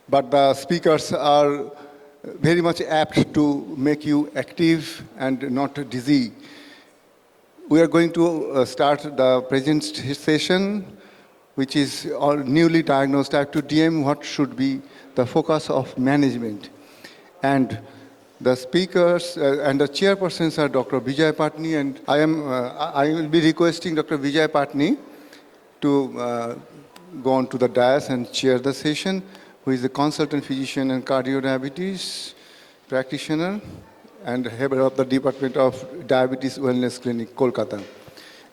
but the speakers are very much apt to make you active and not dizzy. We are going to start the present session, which is newly diagnosed type 2 DM, what should be the focus of management. And the speakers and the chairpersons are Dr. Vijay Patni, and I will be requesting Dr. Vijay Patni to go on to the dais and chair the session, who is a consultant physician and cardiodiabetes practitioner and head of the Department of Diabetes Wellness Clinic, Kolkata.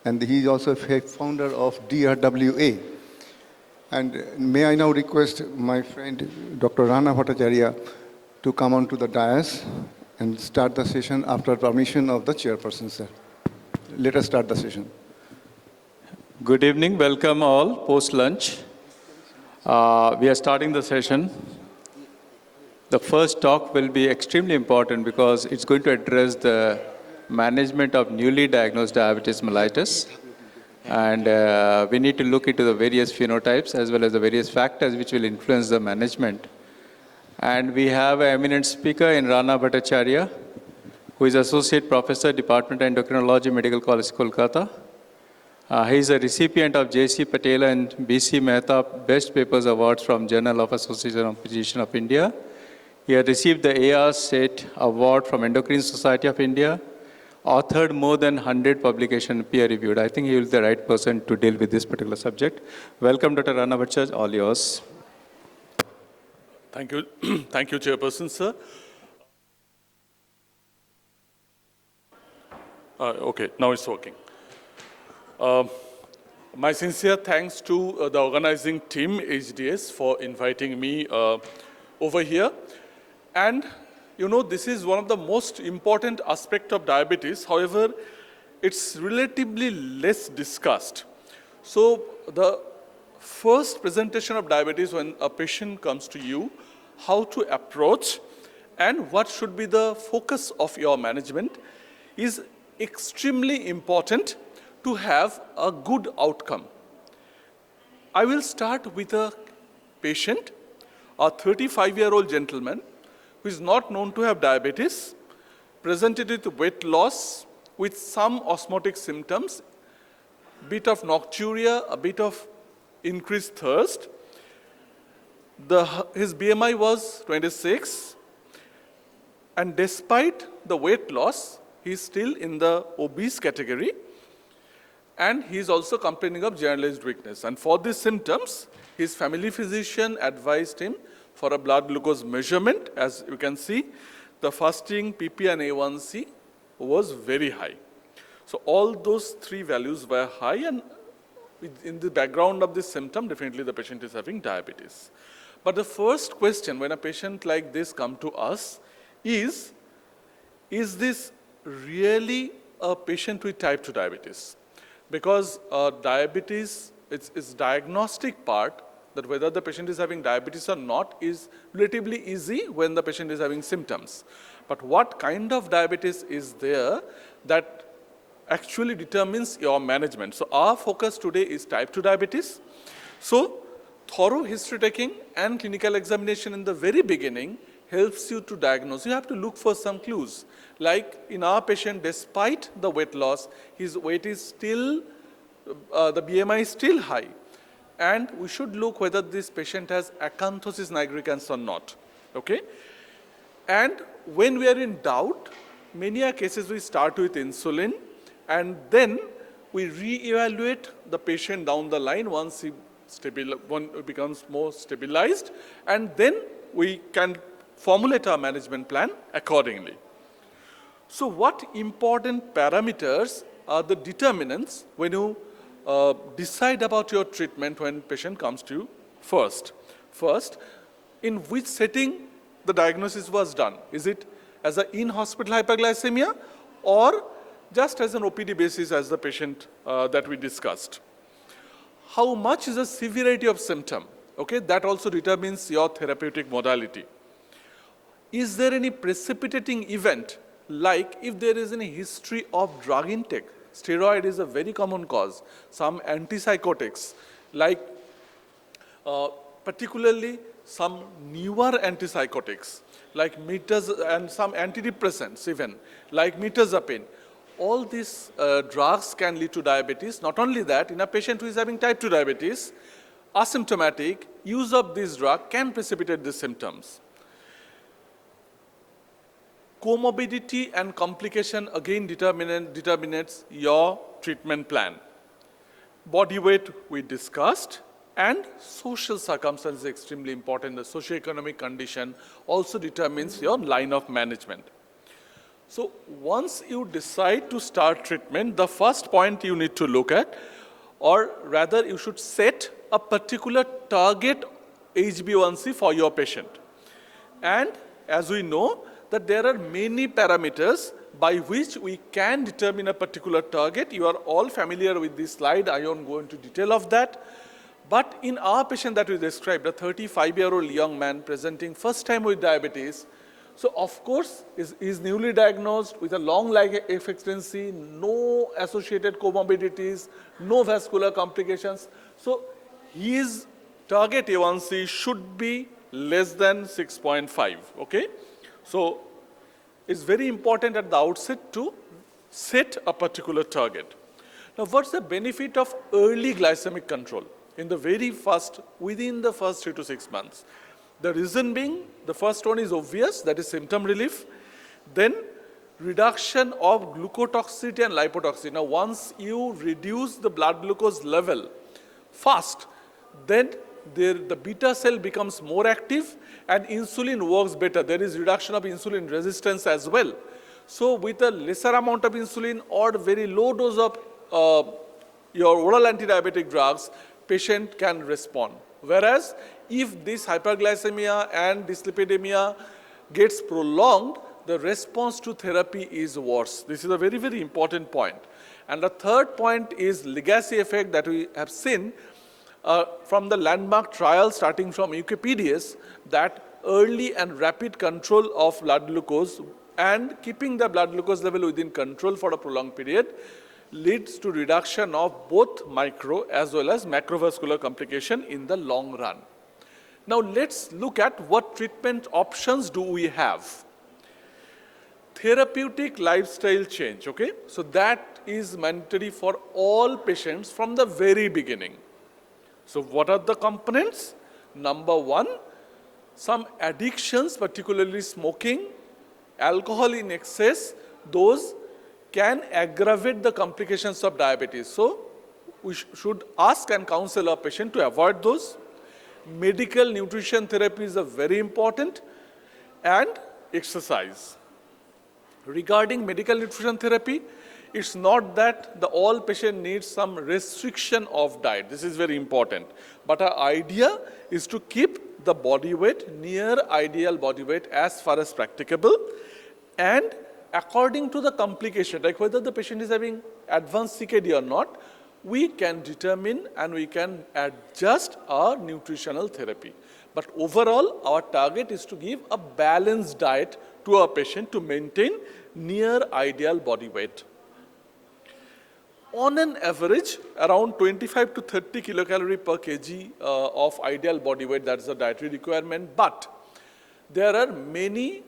And he is also a founder of DRWA. And may I now request my friend, Dr. Rana Bhattacharya, to come on to the dais and start the session after permission of the chairperson, sir. Let us start the session. Good evening, welcome all post-lunch. We are starting the session. The first talk will be extremely important because it's going to address the management of newly diagnosed diabetes mellitus. And we need to look into the various phenotypes as well as the various factors which will influence the management. And we have an eminent speaker in Rana Bhattacharya, who is Associate Professor, Department of Endocrinology, Medical College, Kolkata. He is a recipient of J.C. Patel and B.C. Mehta Best Papers Awards from Journal of Association of Physicians of India. He has received the A.R. State Award from Endocrine Society of India, authored more than 100 publications peer-reviewed. I think he will be the right person to deal with this particular subject. Welcome, Dr. Rana Bhattacharya, all yours. Thank you. Thank you, Chairperson, sir. Okay, now it's working. My sincere thanks to the organizing team, HDS, for inviting me over here. And, you know, this is one of the most important aspects of diabetes. However, it's relatively less discussed. So the first presentation of diabetes when a patient comes to you, how to approach and what should be the focus of your management is extremely important to have a good outcome. I will start with a patient, a 35-year-old gentleman who is not known to have diabetes, presented with weight loss with some osmotic symptoms, bit of nocturia, a bit of increased thirst. His BMI was 26, and despite the weight loss, he is still in the obese category, and he is also complaining of generalized weakness. And for these symptoms, his family physician advised him for a blood glucose measurement. As you can see, the fasting PP and A1C was very high. So all those three values were high, and in the background of this symptom, definitely the patient is having diabetes. But the first question when a patient like this comes to us is this really a patient with type 2 diabetes? Because diabetes, its diagnostic part, that whether the patient is having diabetes or not is relatively easy when the patient is having symptoms. But what kind of diabetes is there that actually determines your management? So our focus today is type 2 diabetes. So thorough history taking and clinical examination in the very beginning helps you to diagnose. You have to look for some clues. Like in our patient, despite the weight loss, his weight is still, the BMI is still high. And we should look whether this patient has acanthosis nigricans or not. Okay? And when we are in doubt, many cases we start with insulin, and then we re-evaluate the patient down the line once he becomes more stabilized, and then we can formulate our management plan accordingly. So what important parameters are the determinants when you decide about your treatment when patient comes to you first? First, in which setting the diagnosis was done? Is it as an in-hospital hyperglycemia or just as an OPD basis as the patient that we discussed? How much is the severity of symptom? Okay, that also determines your therapeutic modality. Is there any precipitating event, like if there is any history of drug intake? Steroid is a very common cause. Some antipsychotics, like particularly some newer antipsychotics like and some antidepressants even, like mirtazapine. All these drugs can lead to diabetes. Not only that, in a patient who is having type 2 diabetes, asymptomatic, use of this drug can precipitate these symptoms. Comorbidity and complication again determines your treatment plan. Body weight we discussed, and social circumstances is extremely important. The socioeconomic condition also determines your line of management. So once you decide to start treatment, the first point you need to look at, or rather you should set a particular target HbA1c for your patient. And as we know, that there are many parameters by which we can determine a particular target. You are all familiar with this slide. I won't go into detail of that. But in our patient that we described, a 35-year-old young man presenting first time with diabetes, so of course is newly diagnosed with a long life expectancy, no associated comorbidities, no vascular complications. So his target A1C should be less than 6.5, okay? So it's very important at the outset to set a particular target. Now, what's the benefit of early glycemic control in the within the first 3 to 6 months? The reason being, the first one is obvious, that is symptom relief. Then reduction of glucotoxicity and lipotoxicity. Now, once you reduce the blood glucose level fast, then the beta cell becomes more active and insulin works better. There is reduction of insulin resistance as well. So with a lesser amount of insulin or very low dose of your oral antidiabetic drugs, patient can respond. Whereas if this hyperglycemia and dyslipidemia gets prolonged, the response to therapy is worse. This is a very, very important point. And the third point is legacy effect that we have seen from the landmark trial starting from UKPDS, that early and rapid control of blood glucose and keeping the blood glucose level within control for a prolonged period leads to reduction of both micro as well as macrovascular complication in the long run. Now let's look at what treatment options do we have. Therapeutic lifestyle change, okay? So that is mandatory for all patients from the very beginning. So what are the components? Number one, some addictions, particularly smoking, alcohol in excess, those can aggravate the complications of diabetes. So we should ask and counsel our patient to avoid those. Medical nutrition therapies are very important, and exercise. Regarding medical nutrition therapy, it's not that all patient needs some restriction of diet. This is very important. But our idea is to keep the body weight near ideal body weight as far as practicable, and according to the complication, like whether the patient is having advanced CKD or not, we can determine and we can adjust our nutritional therapy. But overall, our target is to give a balanced diet to our patient to maintain near ideal body weight. On an average, around 25 to 30 kilocalorie per kg of ideal body weight, that's the dietary requirement. But there are many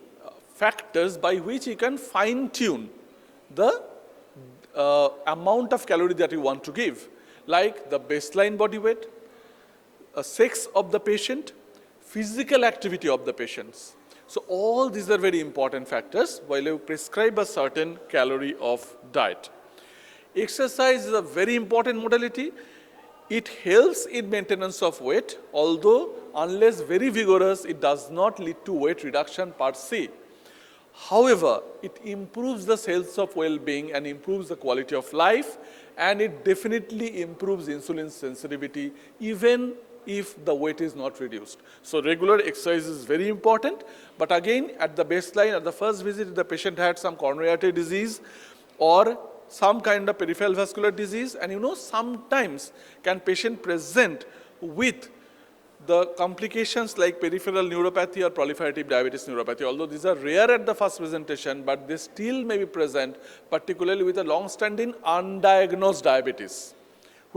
factors by which you can fine-tune the amount of calorie that you want to give, like the baseline body weight, sex of the patient, physical activity of the patients. So all these are very important factors while you prescribe a certain calorie of diet. Exercise is a very important modality. It helps in maintenance of weight, although unless very vigorous, it does not lead to weight reduction per se. However, it improves the health of well-being and improves the quality of life, and it definitely improves insulin sensitivity even if the weight is not reduced. So regular exercise is very important, but again at the baseline, at the first visit, the patient had some coronary artery disease or some kind of peripheral vascular disease, and sometimes can patient present with the complications like peripheral neuropathy or proliferative diabetes neuropathy, although these are rare at the first presentation, but they still may be present, particularly with a long-standing undiagnosed diabetes,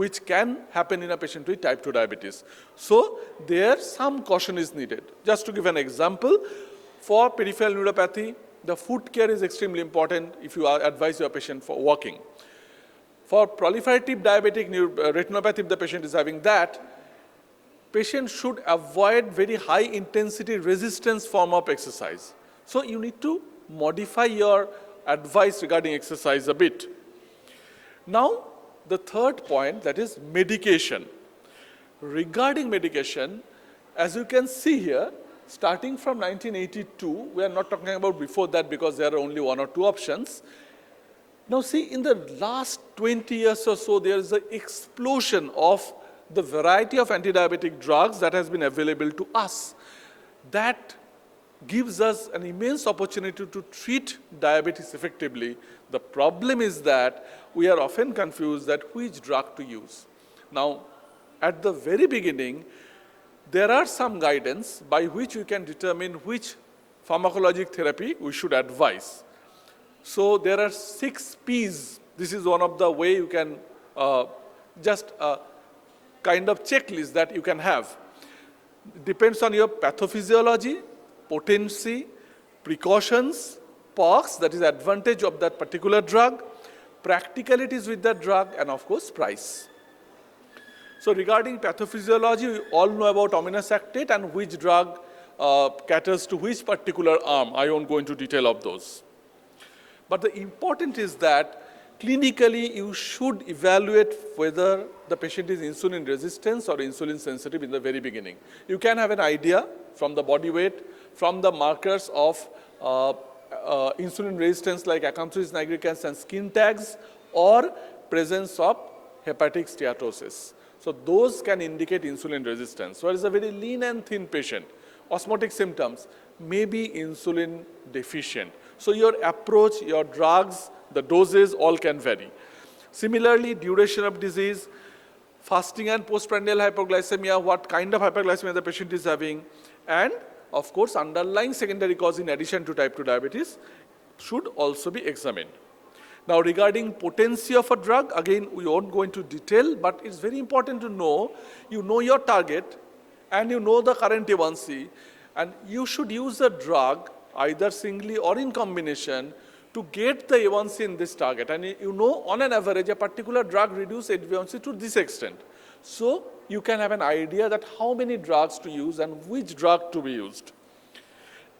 which can happen in a patient with type 2 diabetes. So there some caution is needed. Just to give an example, for peripheral neuropathy, the foot care is extremely important if you advise your patient for walking. For proliferative diabetic retinopathy, if the patient is having that, patient should avoid very high intensity resistance form of exercise. So you need to modify your advice regarding exercise a bit. Now, the third point, that is medication. Regarding medication, as you can see here, starting from 1982, we are not talking about before that because there are only 1 or 2 options. Now see, in the last 20 years or so, there is an explosion of the variety of anti-diabetic drugs that has been available to us. That gives us an immense opportunity to treat diabetes effectively. The problem is that we are often confused that which drug to use. Now, at the very beginning, there are some guidance by which we can determine which pharmacologic therapy we should advise. So there are 6 P's. This is one of the way you can just kind of checklist that you can have. It depends on your pathophysiology, potency, precautions, POX, that is advantage of that particular drug, practicalities with that drug, and of course price. So regarding pathophysiology, we all know about aminosaccate and which drug caters to which particular arm. I won't go into detail of those. But the important is that clinically you should evaluate whether the patient is insulin resistant or insulin sensitive in the very beginning. You can have an idea from the body weight, from the markers of insulin resistance like acanthosis nigricans and skin tags, or presence of hepatic steatosis. So those can indicate insulin resistance. Whereas a very lean and thin patient, osmotic symptoms, may be insulin deficient. So your approach, your drugs, the doses, all can vary. Similarly, duration of disease, fasting and postprandial hypoglycemia, what kind of hypoglycemia the patient is having, and of course, underlying secondary cause in addition to type 2 diabetes should also be examined. Now, regarding potency of a drug, again, we won't go into detail, but it's very important to know, you know your target and you know the current A1C, and you should use the drug either singly or in combination to get the A1C in this target. And you know, on an average, a particular drug reduces A1C to this extent. So you can have an idea that how many drugs to use and which drug to be used.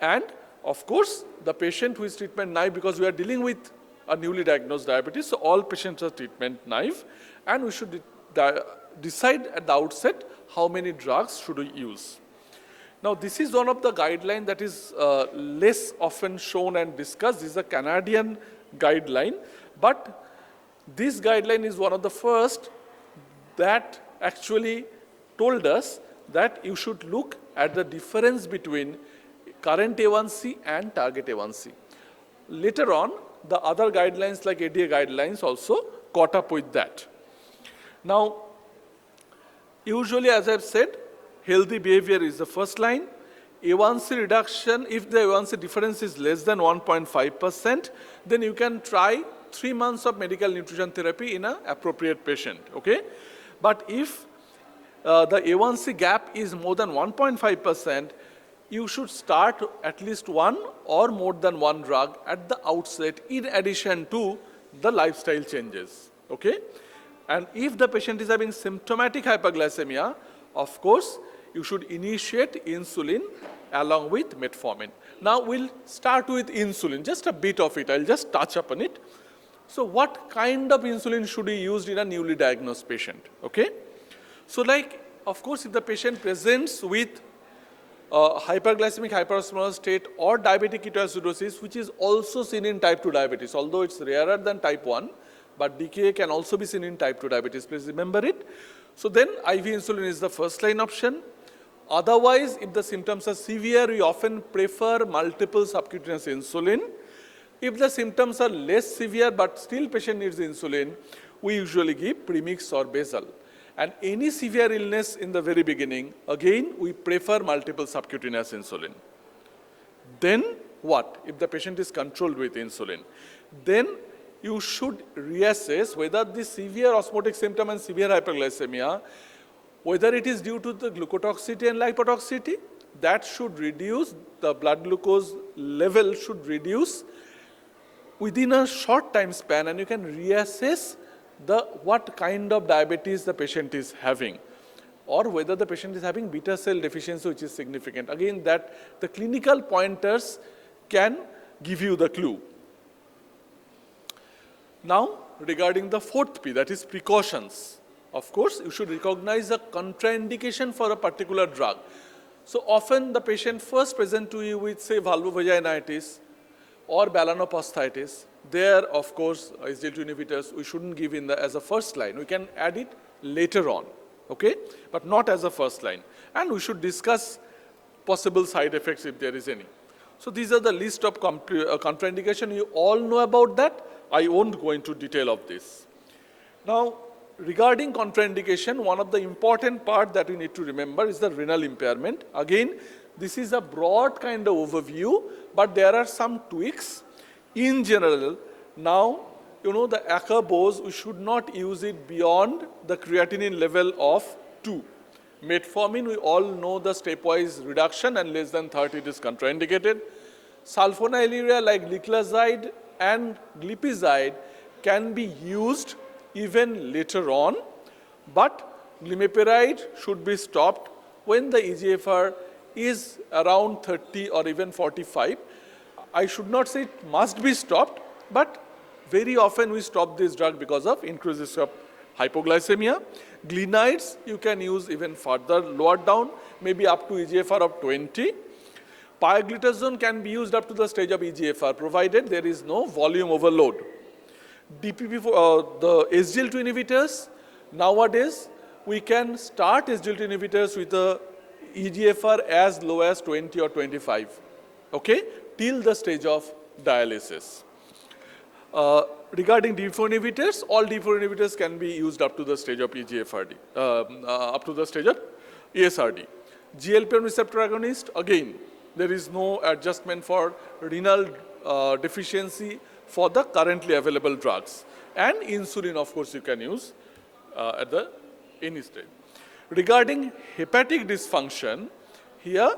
And of course, the patient who is treatment naive, because we are dealing with a newly diagnosed diabetes, so all patients are treatment naive, and we should decide at the outset how many drugs should we use. Now, this is one of the guidelines that is less often shown and discussed. This is a Canadian guideline, but this guideline is one of the first that actually told us that you should look at the difference between current A1C and target A1C. Later on, the other guidelines like ADA guidelines also caught up with that. Now, usually, as I've said, healthy behavior is the first line. A1C reduction, if the A1C difference is less than 1.5%, then you can try 3 months of medical nutrition therapy in an appropriate patient, okay? But if the A1C gap is more than 1.5%, you should start at least 1 or more than 1 drug at the outset in addition to the lifestyle changes, okay? And if the patient is having symptomatic hyperglycemia, of course, you should initiate insulin along with metformin. Now, we'll start with insulin, just a bit of it. I'll just touch upon it. So, what kind of insulin should be used in a newly diagnosed patient? Okay. So, like, of course, if the patient presents with hyperglycemic hyperosmolar state or diabetic ketoacidosis, which is also seen in type 2 diabetes, although it's rarer than type 1, but DKA can also be seen in type 2 diabetes. Please remember it. So then IV insulin is the first line option. Otherwise, if the symptoms are severe, we often prefer multiple subcutaneous insulin. If the symptoms are less severe but still patient needs insulin, we usually give premix or basal. And any severe illness in the very beginning, again, we prefer multiple subcutaneous insulin. Then what? If the patient is controlled with insulin, then you should reassess whether the severe osmotic symptom and severe hyperglycemia, whether it is due to the glucotoxicity and lipotoxicity, that should reduce, the blood glucose level should reduce within a short time span, and you can reassess what kind of diabetes the patient is having, or whether the patient is having beta cell deficiency, which is significant. Again, that the clinical pointers can give you the clue. Now, regarding the fourth P, that is precautions. Of course, you should recognize a contraindication for a particular drug. So often the patient first present to you with, say, vulvovaginitis or balanoposthitis. There, of course, SGLT2 inhibitors we shouldn't give as a first line. We can add it later on, okay? But not as a first line. And we should discuss possible side effects if there is any. So these are the list of contraindication. You all know about that. I won't go into detail of this. Now, regarding contraindication, one of the important part that we need to remember is the renal impairment. Again, this is a broad kind of overview, but there are some tweaks. In general, now, the acarbose, we should not use it beyond the creatinine level of 2. Metformin, we all know the stepwise reduction, and less than 30 it is contraindicated. Sulfonylurea like gliclazide and glipizide can be used even later on, but glimepiride should be stopped when the eGFR is around 30 or even 45. I should not say it must be stopped, but very often we stop this drug because of increased risk of hypoglycemia. Glinides you can use even further lowered down, maybe up to eGFR of 20. Pioglitazone can be used up to the stage of eGFR, provided there is no volume overload. DPP, the SGLT2 inhibitors, nowadays we can start SGLT2 inhibitors with a eGFR as low as 20 or 25, okay, till the stage of dialysis. Regarding D4 inhibitors, all D4 inhibitors can be used up to the stage of EGFRD, up to the stage of ESRD. GLP-1 receptor agonist, again, there is no adjustment for renal deficiency for the currently available drugs. And insulin, of course, you can use at any stage. Regarding hepatic dysfunction, here,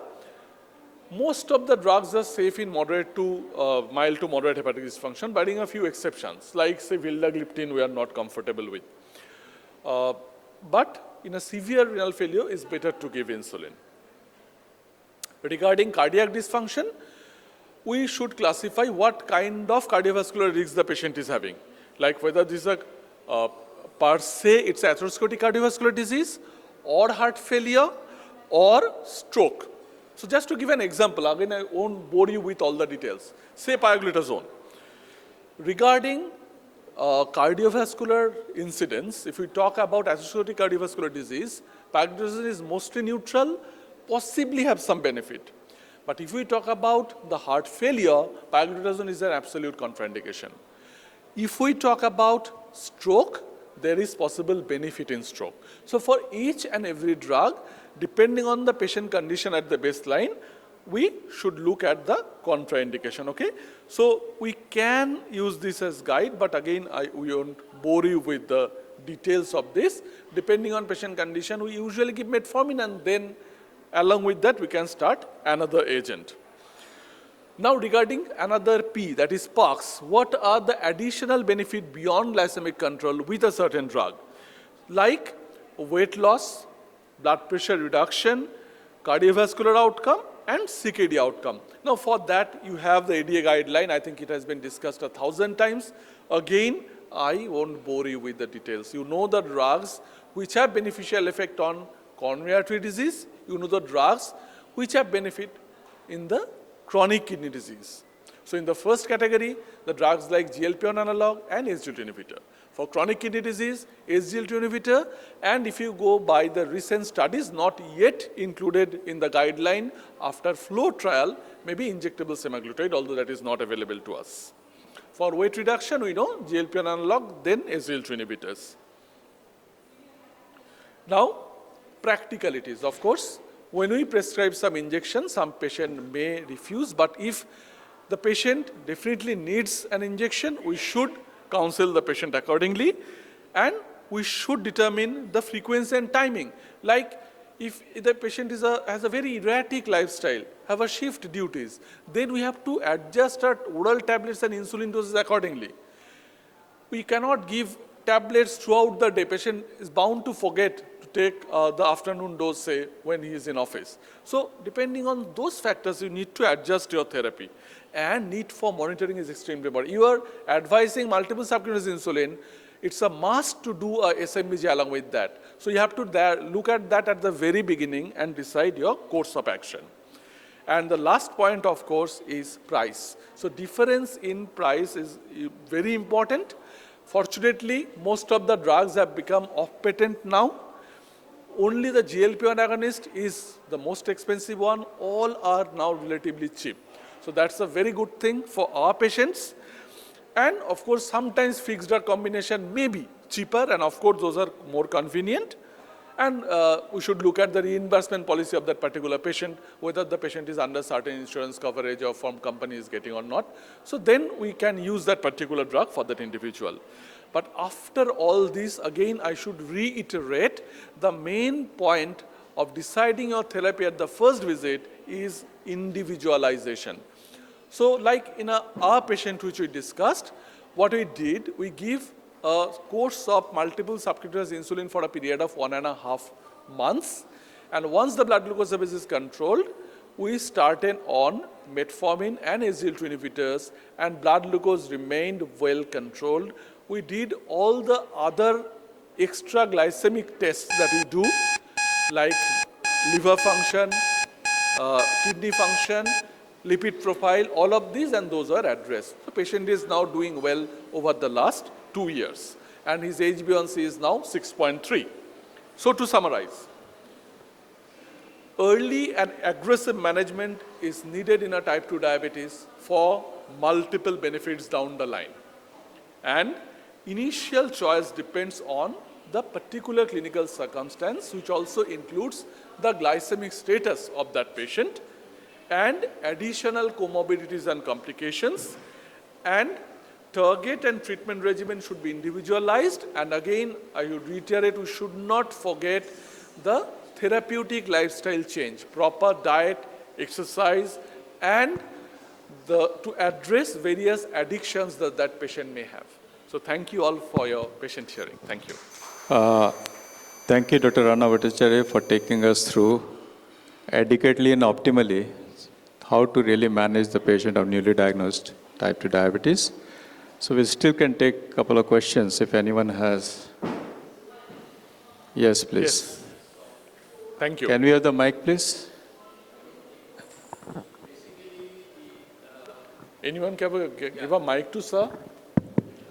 most of the drugs are safe in moderate to mild to moderate hepatic dysfunction, barring a few exceptions, like, say, vildagliptin, we are not comfortable with. But in a severe renal failure, it's better to give insulin. Regarding cardiac dysfunction, we should classify what kind of cardiovascular risk the patient is having, like whether this is a per se it's atherosclerotic cardiovascular disease, or heart failure, or stroke. So just to give an example, again I won't bore you with all the details. Say pioglitazone. Regarding cardiovascular incidence, if we talk about atherosclerotic cardiovascular disease, pioglitazone is mostly neutral, possibly have some benefit. But if we talk about the heart failure, pioglitazone is an absolute contraindication. If we talk about stroke, there is possible benefit in stroke. So for each and every drug, depending on the patient condition at the baseline, we should look at the contraindication, okay? So we can use this as guide, but again, we won't bore you with the details of this. Depending on patient condition, we usually give metformin, and then along with that, we can start another agent. Now regarding another P, that is POX, what are the additional benefit beyond glycemic control with a certain drug? Like weight loss, blood pressure reduction, cardiovascular outcome, and CKD outcome. Now for that, you have the ADA guideline. I think it has been discussed 1,000 times. Again, I won't bore you with the details. You know the drugs which have beneficial effect on coronary artery disease. You know the drugs which have benefit in the chronic kidney disease. So in the first category, the drugs like GLP-1 analog and SGLT2 inhibitor. For chronic kidney disease, SGLT2 inhibitor, and if you go by the recent studies, not yet included in the guideline after flow trial, maybe injectable semaglutide, although that is not available to us. For weight reduction, we know GLP-1 analog, then SGLT2 inhibitors. Now, practicalities, of course. When we prescribe some injection, some patient may refuse, but if the patient definitely needs an injection, we should counsel the patient accordingly, and we should determine the frequency and timing. Like if the patient has a very erratic lifestyle, have a shift duties, then we have to adjust our oral tablets and insulin doses accordingly. We cannot give tablets throughout the day. Patient is bound to forget to take the afternoon dose, say, when he is in office. So depending on those factors, you need to adjust your therapy. And need for monitoring is extremely important. You are advising multiple subcutaneous insulin. It's a must to do a SMBG along with that. So you have to look at that at the very beginning and decide your course of action. And the last point, of course, is price. So difference in price is very important. Fortunately, most of the drugs have become off patent now. Only the GLP-1 agonist is the most expensive one. All are now relatively cheap. So that's a very good thing for our patients. And of course, sometimes fixed drug combination may be cheaper, and of course, those are more convenient. And we should look at the reimbursement policy of that particular patient, whether the patient is under certain insurance coverage or from company is getting or not. So then we can use that particular drug for that individual. But after all this, again, I should reiterate the main point of deciding your therapy at the first visit is individualization. So like in our patient which we discussed, what we did, we give a course of multiple subcutaneous insulin for a period of 1.5 months. And once the blood glucose levels is controlled, we started on metformin and SGLT2 inhibitors, and blood glucose remained well controlled. We did all the other extra glycemic tests that we do, like liver function, kidney function, lipid profile, all of these, and those are addressed. The patient is now doing well over the last 2 years, and his HbA1c is now 6.3. So to summarize, early and aggressive management is needed in a type 2 diabetes for multiple benefits down the line. And initial choice depends on the particular clinical circumstance, which also includes the glycemic status of that patient and additional comorbidities and complications. And target and treatment regimen should be individualized. And again, I would reiterate, we should not forget the therapeutic lifestyle change, proper diet, exercise, and to address various addictions that that patient may have. So thank you all for your patient hearing. Thank you. Thank you, Dr. Rana Bhattacharya, for taking us through adequately and optimally how to really manage the patient of newly diagnosed type 2 diabetes. So we still can take a couple of questions if anyone has. Yes, please. Yes. Thank you. Can we have the mic, please? Anyone can give a mic to sir?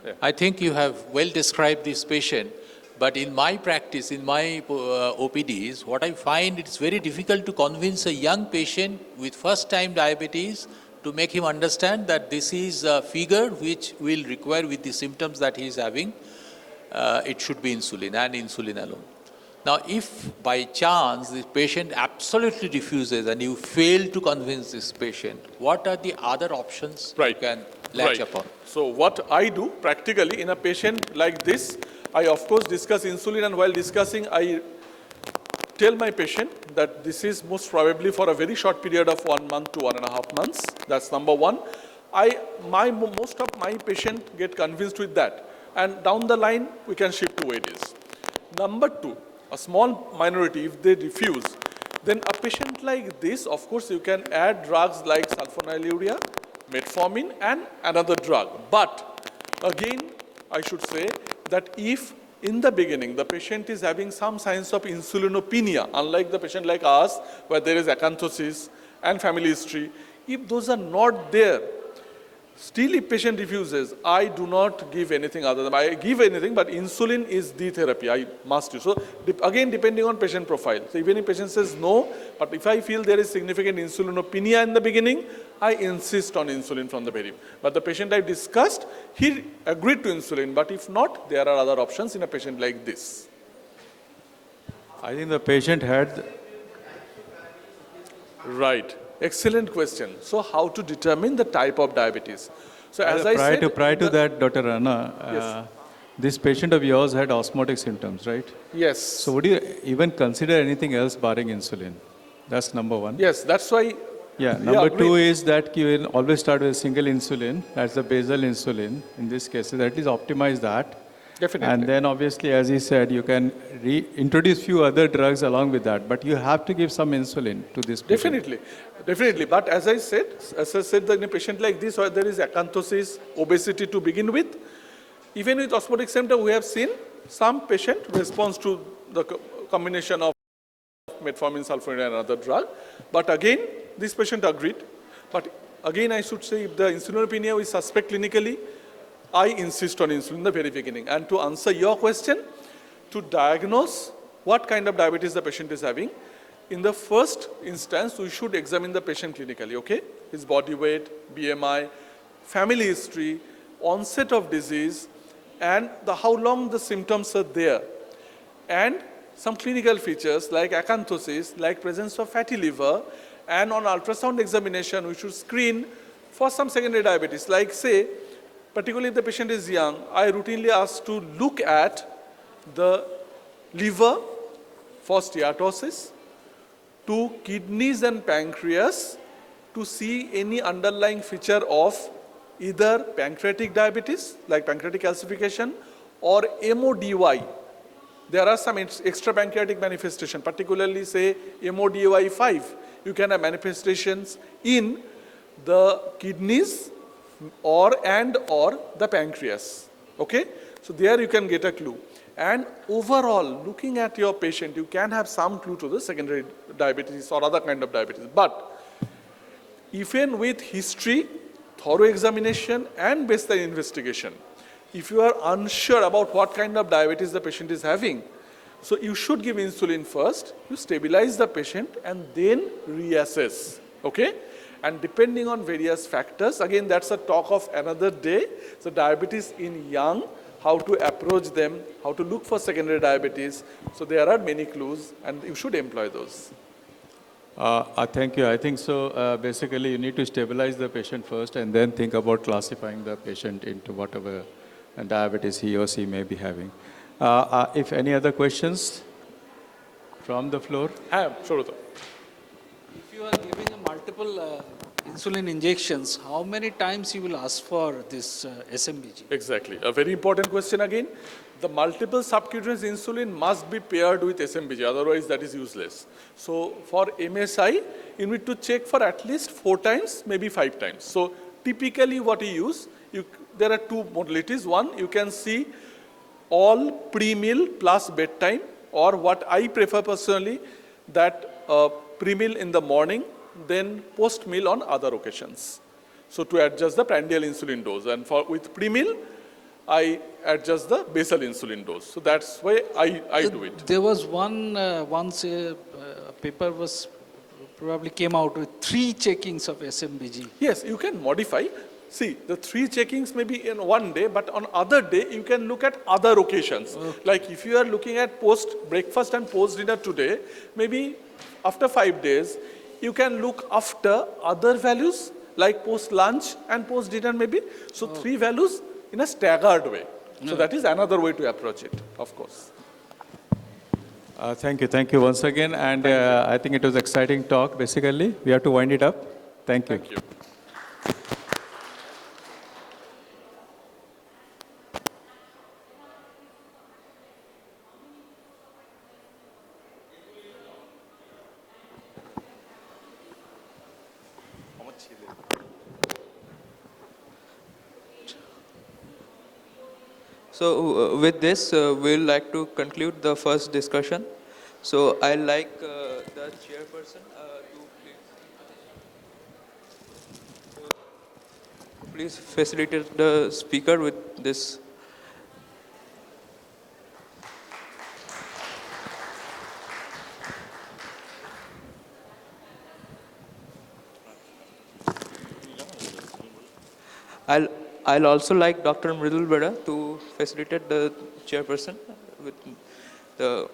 Yeah. I think you have well described this patient, but in my practice, in my OPDs, what I find it's very difficult to convince a young patient with first-time diabetes to make him understand that this is a figure which will require, with the symptoms that he is having, it should be insulin and insulin alone. Now, if by chance the patient absolutely refuses and you fail to convince this patient, what are the other options you can latch upon? So what I do practically in a patient like this, I of course discuss insulin, and while discussing, I tell my patient that this is most probably for a very short period of 1 month to 1.5 months. That's number one. Most of my patients get convinced with that, and down the line we can shift to ADs. Number two, a small minority, if they refuse, then a patient like this, of course, you can add drugs like sulfonylurea, metformin, and another drug. But again, I should say that if in the beginning the patient is having some signs of insulinopenia, unlike the patient like us where there is acanthosis and family history, if those are not there, still if patient refuses, I do not give anything other than, I give anything, but insulin is the therapy, I must use. So again, depending on patient profile. So even if patient says no, but if I feel there is significant insulinopenia in the beginning, I insist on insulin from the beginning. But the patient I discussed, he agreed to insulin, but if not, there are other options in a patient like this. I think the patient had... Right. Excellent question. So how to determine the type of diabetes? So as I said, Prior to that, Dr. Rana, Yes. this patient of yours had osmotic symptoms, right? yes. So would you even consider anything else barring insulin? That's number one. Yes, that's why. Yeah. Number agreed. two is that you will always start with single insulin. That's the basal insulin in this case. At least optimize that. Definitely. And then obviously, as he said, you can introduce few other drugs along with that. But you have to give some insulin to this patient. Definitely, definitely. But as I said, that in a patient like this, where there is acanthosis, obesity to begin with, even with osmotic symptom, we have seen some patient response to the combination of metformin, sulfonamide, and another drug. But again, this patient agreed. But again, I should say, if the insulinopenia is suspect clinically, I insist on insulin in the very beginning. And to answer your question, to diagnose what kind of diabetes the patient is having, in the first instance, we should examine the patient clinically, okay? His body weight, BMI, family history, onset of disease, and how long the symptoms are there. And some clinical features like acanthosis, like presence of fatty liver, and on ultrasound examination, we should screen for some secondary diabetes, like say, particularly if the patient is young, I routinely ask to look at the liver for steatosis, to kidneys and pancreas to see any underlying feature of either pancreatic diabetes, like pancreatic calcification, or MODY. There are some extra pancreatic manifestation, particularly say MODY5. You can have manifestations in the kidneys or the pancreas, okay? So there you can get a clue. And overall, looking at your patient, you can have some clue to the secondary diabetes or other kind of diabetes. But even with history, thorough examination, and baseline investigation, if you are unsure about what kind of diabetes the patient is having, so you should give insulin first, you stabilize the patient, and then reassess, okay? And depending on various factors, again, that's a talk of another day. So diabetes in young, how to approach them, how to look for secondary diabetes. So there are many clues, and you should employ those. Thank you. I think so. Basically, you need to stabilize the patient first and then think about classifying the patient into whatever diabetes he or she may be having. If any other questions from the floor? Sure. If you are giving a multiple insulin injections, how many times you will ask for this SMBG? Exactly. A very important question again. The multiple subcutaneous insulin must be paired with SMBG, otherwise that is useless. So for MSI, you need to check for at least 4 times, maybe 5 times. So typically what you use, there are 2 modalities. One, you can see all pre-meal plus bedtime, or what I prefer personally, that pre-meal in the morning, then post-meal on other occasions. So to adjust the prandial insulin dose, and with pre-meal, I adjust the basal insulin dose. So that's why I do it. There was once a paper was probably came out with 3 checkings of SMBG. Yes, you can modify. See, the 3 checkings may be in one day, but on other day, you can look at other occasions. Okay. Like if you are looking at post-breakfast and post-dinner today, maybe after 5 days, you can look after other values, like post-lunch and post-dinner maybe. So 3 values in a staggered way. So that is another way to approach it, of course. Thank you once again. And I think it was exciting talk, basically. We have to wind it up. Thank you. Thank you. So with this, we'll like to conclude the first discussion. So I'd like the chairperson to please facilitate the speaker with this. I'll also like Dr. Mridul Beda to facilitate the chairperson with the